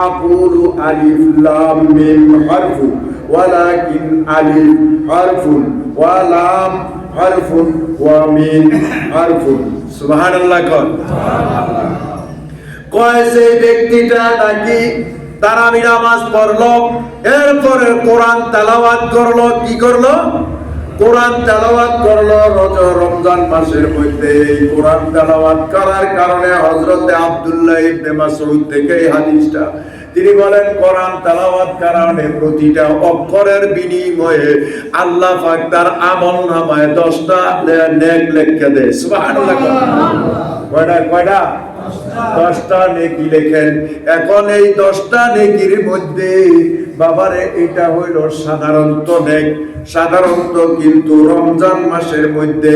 أقول ألف لام ميم حرف ولكن ألف حرف ولام حرف وميم حرف سبحان الله কয় সেই ব্যক্তিটা নাকি তারাবি নামাজ পড়লো এরপরে কোরআন তেলাওয়াত করলো কি করলো কোরআন তেলাওয়াত করলো রমজান মাসের মধ্যে এই কোরআন তেলাওয়াত করার কারণে হযরত আব্দুল্লাহ ইবনে মাসউদ থেকে এই হাদিসটা তিনি বলেন কোরআন তেলাওয়াত কারণে প্রতিটা অক্ষরের বিনিময়ে আল্লাহ পাক তার আমলনামায় 10টা নেক লিখে দেয় সুবহানাল্লাহ কয়টা 10টা নেকি লেখেন এখন এই 10টা নেকির মধ্যে বাবারে এটা হইল সাধারণত কিন্তু রমজান মাসের মধ্যে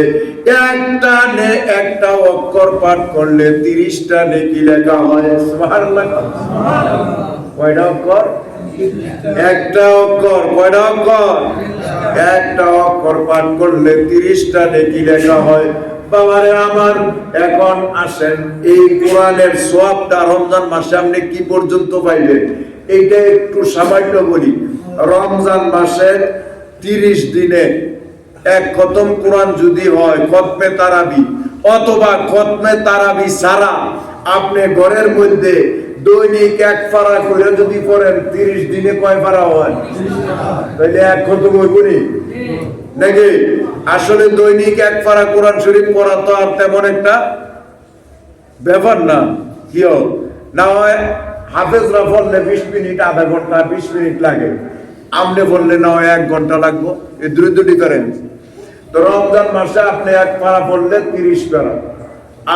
একটা অক্ষর পাঠ করলে 30টা নেকি লেখা হয় সুবহানাল্লাহ কয়টা অক্ষর একটা অক্ষর কয়টা অক্ষর একটা অক্ষর পাঠ করলে 30টা নেকি লেখা হয় বাবারে আমার এখন আসেন এই কোরআনের সওয়াবটা রমজান মাসে আপনি কি পর্যন্ত পাইবেন এইটা একটু সামান্য বলি রমজান মাসের 30 দিনে এক খতম কোরআন যদি হয় খতমে তারাবি অথবা খতমে তারাবি ছাড়া আপনি ঘরের মধ্যে দৈনিক এক পারা করে যদি পড়েন 30 দিনে কয় পারা হয় তাহলে এক খতম হইব নি নাকি আসলে দৈনিক এক পারা কোরআন শরীফ পড়া তো আর তেমন একটা ব্যাপার না কিও না হয় হাফেজরা পড়লে 20 মিনিট আধা ঘন্টা 20 মিনিট লাগে আমনে বললে না 1 ঘন্টা লাগবে এই দুটো ডিফারেন্স তো রমজান মাসে আপনি এক পারা পড়লে 30 পারা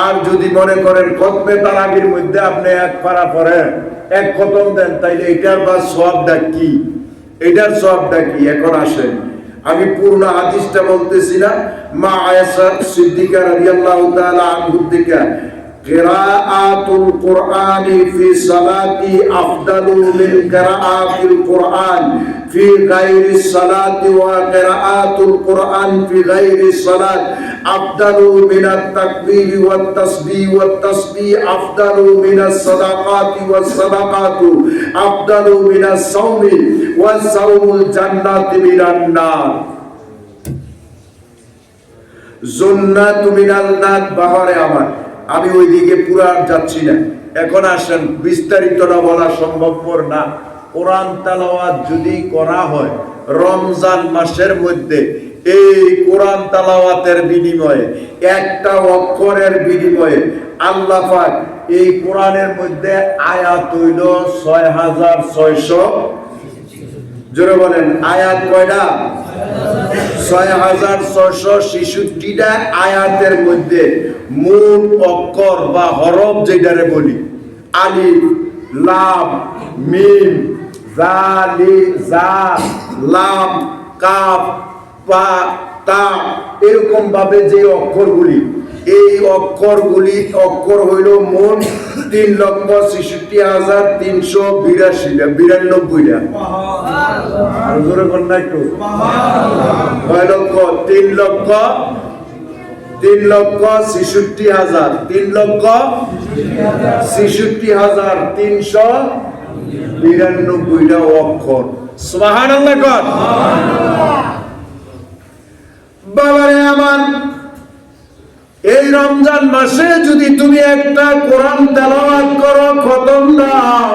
আর যদি মনে করেন খতমে তারাবির মধ্যে আপনি এক পারা পড়েন এক খতম দেন তাইলে এটার বা সওয়াবটা কি এটার সওয়াবটা কি এখন আসেন আমি পূর্ণ হাদিসটা বলতেছি না মা আয়েশা সিদ্দিকা রাদিয়াল্লাহু তাআলা আনহা থেকে কিরাআতুল কুরআনি ফি সালাতি আফদালু মিন কিরাআতিল কুরআন ফি গায়রিস সালাতি ওয়া কিরাআতুল কুরআন ফি গায়রিস সালাত আফদালু মিনাত তাকবীর ওয়াত তাসবিহ ওয়াত তাসবিহ আফদালু মিনাস সাদাকাতি ওয়াস সাদাকাতু আফদালু মিনাস সাওমি ওয়াস সাওমুল জান্নাতি মিনান নার জান্নাতু মিনাল নার বাহারে আমার আমি ওইদিকে পুরা যাচ্ছি না এখন আসেন বিস্তারিতটা বলা সম্ভবপর না কোরআন তেলাওয়াত যদি করা হয় রমজান মাসের মধ্যে এই কোরআন তেলাওয়াতের বিনিময়ে একটা অক্ষরের বিনিময়ে আল্লাহ পাক এই কোরআনের মধ্যে আয়াত হইল 6600 জোরে বলেন আয়াত কয়টা 6666টা আয়াতের মধ্যে মূল অক্ষর বা হরফ যেটারে বলি আলিফ লাম মিম জা লাম কাফ বা তা এরকম ভাবে যে অক্ষরগুলি এই অক্ষর হইল মোট 3,66,392টা আর জোরে বল না একটু কয় লক্ষ 3,66,392টা অক্ষর সুবহানাল্লাহ কর বাবারে আমার এই রমজান মাসে যদি তুমি একটা কোরআন তেলাওয়াত করো খতম দাও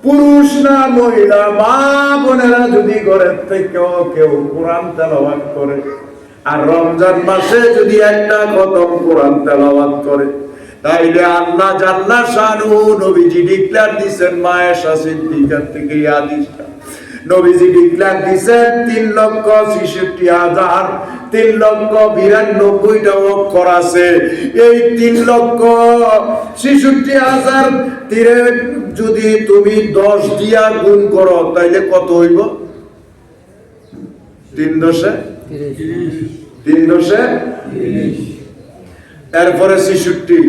পুরুষ না মহিলা মা বোনেরা যদি ঘরের থেকে কেউ কোরআন তেলাওয়াত করে আর রমজান মাসে যদি একটা খতম কোরআন তেলাওয়াত করে তাইলে আল্লাহ জাল্লা শানু নবীজি ডিক্লেয়ার দিবেন মা আয়েশা সিদ্দিকা থেকে এই হাদিসটা নবীজি ডিক্লেয়ার দিবেন 3,66,000 3,92টা অক্ষর আছে এই 3,66,000 তীরে যদি তুমি 10 দিয়া গুণ করো তাইলে কত হইব 3,10 এরপরে 66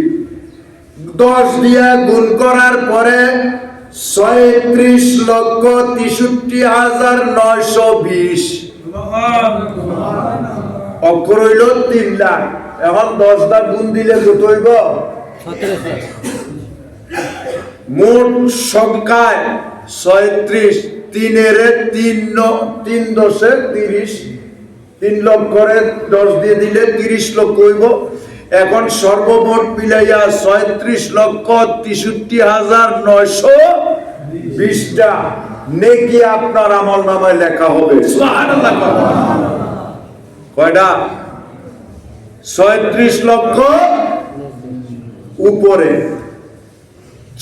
10 দিয়া গুণ করার পরে 36,63,920 অক্ষর হইল 3 লাখ এখন 10 গুণ দিলে কত হইব মোট সংখ্যায় 36, 3 দশে 30, 3 লক্ষরে 10 দিয়ে দিলে 30 লক্ষ হইব। এখন সর্বমোট মিলাইয়া 36,63,920টা নেকি আপনার আমলনামায় লেখা হবে। সুবহানাল্লাহ। কয়টা? 36 লক্ষ উপরে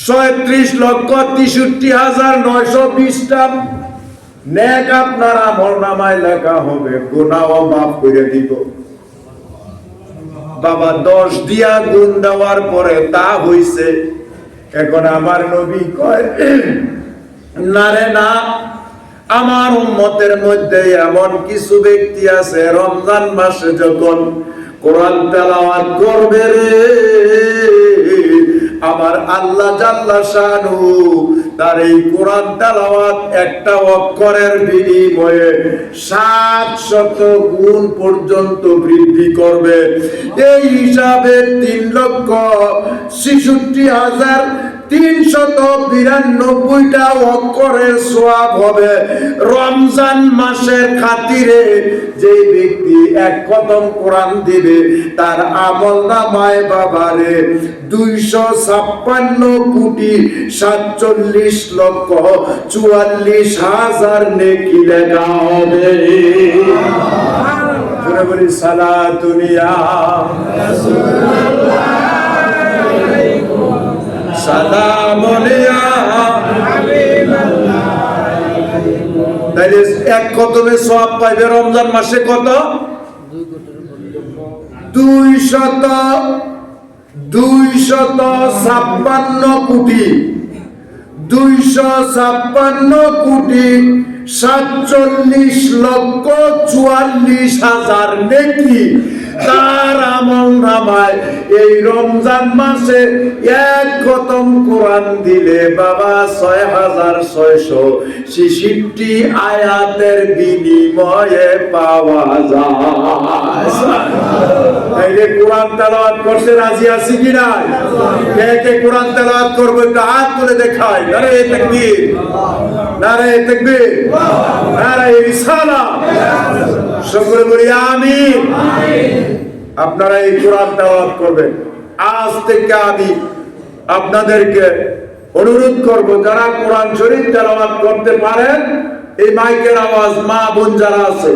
36,63,920টা নেক আপনার আমলনামায় লেখা হবে। গুনাহ মাফ করে দিব। বাবা 10 দিয়া গুণ দেওয়ার পরে তা হইছে। এখন আমার নবী কয়, না রে না, আমার উম্মতের মধ্যে এমন কিছু ব্যক্তি আছে রমজান মাসে যখন কোরআন তেলাওয়াত করবে রে, আমার আল্লাহ জাল্লা শানু তার এই কোরআন তেলাওয়াত একটা অক্ষরের বিনিময়ে 700 গুণ পর্যন্ত বৃদ্ধি করবে। এই হিসাবে 3,66,392টা অক্ষরের সওয়াব হবে। রমজান মাসের খাতিরে যে ব্যক্তি এক খতম কোরআন দিবে তার আমলনামায় বাবারে 256,47,44,000 নেকি লেখা হবে। জোরে বলি সালাতুনিয়া রাসূলুল্লাহ সালামুনিয়া হাবিবাল্লাহ। তাইলে এক খতমে সওয়াব পাইবে রমজান মাসে কত? 256 কোটি 247,44,000 নেকি তার আমলনামায় এই রমজান মাসে এক খতম কোরআন দিলে বাবা 6,666 আয়াতের বিনিময়ে পাওয়া যায়। তাইলে কোরআন তেলাওয়াত করতে রাজি আছি কি না? কে কে কোরআন তেলাওয়াত করবে একটু হাত তুলে দেখায়। নারে তাকবীর, নারে তাকবীর, নারে রিসালাত। সকলে বলি আমিন। আপনারা এই কোরআন তেলাওয়াত করবেন। আজ থেকে আমি আপনাদেরকে অনুরোধ করব, যারা কোরআন শরীফ তেলাওয়াত করতে পারেন এই মাইকের আওয়াজ মা বোন যারা আছে